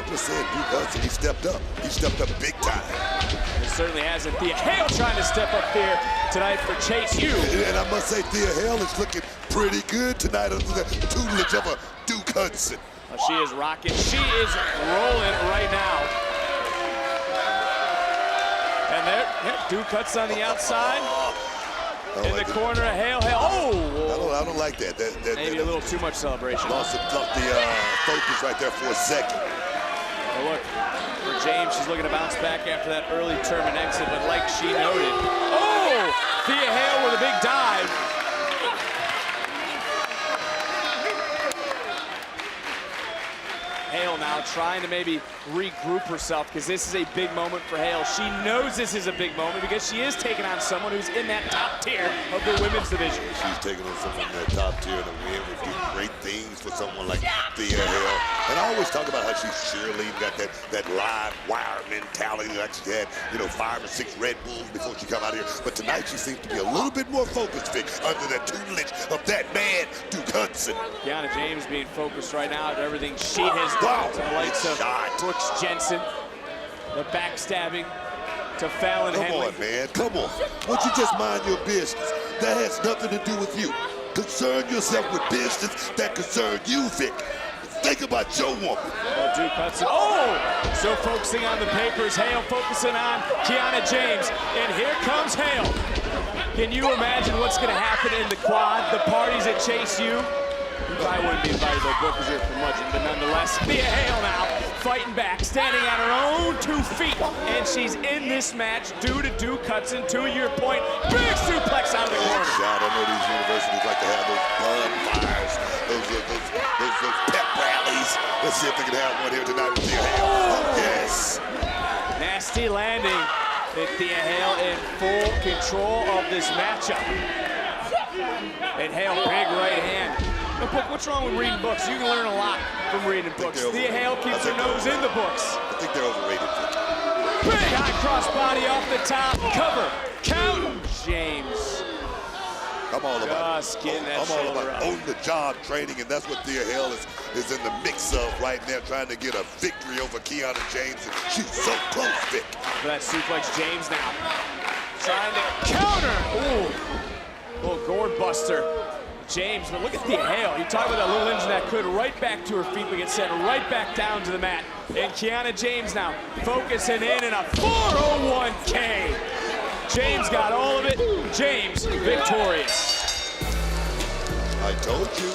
people are saying Duke Hudson, he stepped up. He stepped up big time. It certainly hasn't. Thea Hale trying to step up there tonight for Chase U. And I must say, Thea Hale is looking pretty good tonight under the tutelage of a Duke Hudson. Well, she is rocking. She is rolling right now. And there, Duke Hudson on the outside. In the corner of Hale. Oh! I don't like that. Maybe a little too much celebration. Lost the focus right there for a second. Well, look, for James, she's looking to bounce back after that early tournament exit, but like she noted, oh! Thea Hale with a big dive. Hale now trying to maybe regroup herself because this is a big moment for Hale. She knows this is a big moment because she is taking on someone who's in that top tier of the women's division. She's taking on someone in that top tier to win would do great things for someone like Thea Hale. And I always talk about how she's cheerleading, got that live wire mentality like she had, 5 or 6 Red Bulls before she come out here. But tonight she seems to be a little bit more focused, Vic, under the tutelage of that man, Duke Hudson. Kiana James being focused right now at everything she has done to the likes of Brooks Jensen, the backstabbing to Fallon Henley. Come on, man, come on. Won't you just mind your business? That has nothing to do with you. Concern yourself with business that concern you, Vic. Think about your woman. Oh, Duke Hudson. Oh! So focusing on the papers, Hale focusing on Kiana James. And here comes Hale. Can you imagine what's going to happen in the quad, the parties at Chase U? You probably wouldn't be invited to Booker's here for much, but nonetheless, Thea Hale now fighting back, standing on her own 2 feet, and she's in this match due to Duke Hudson. To your point, big suplex out of the corner. Shot. I know these universities like to have those bonfires, those pep rallies. Let's see if they can have one here tonight with Thea Hale. Oh, yes. Nasty landing. And Thea Hale in full control of this matchup. And Hale, big right hand. Look, what's wrong with reading books? You can learn a lot from reading books. Thea Hale keeps her nose in the books. I think they're overrated. Big high crossbody off the top. Cover. Count. James. I'm all about just getting that shoulder up. On the job training, and that's what Thea Hale is in the mix of right now, trying to get a victory over Kiana James. And she's so close, Vic. For that suplex, James now trying to counter. Ooh, little gourd buster. James, but look at Thea Hale. You talk about that little engine that could right back to her feet, but gets sent right back down to the mat. And Kiana James now focusing in a 401K. James got all of it. James victorious. I told you.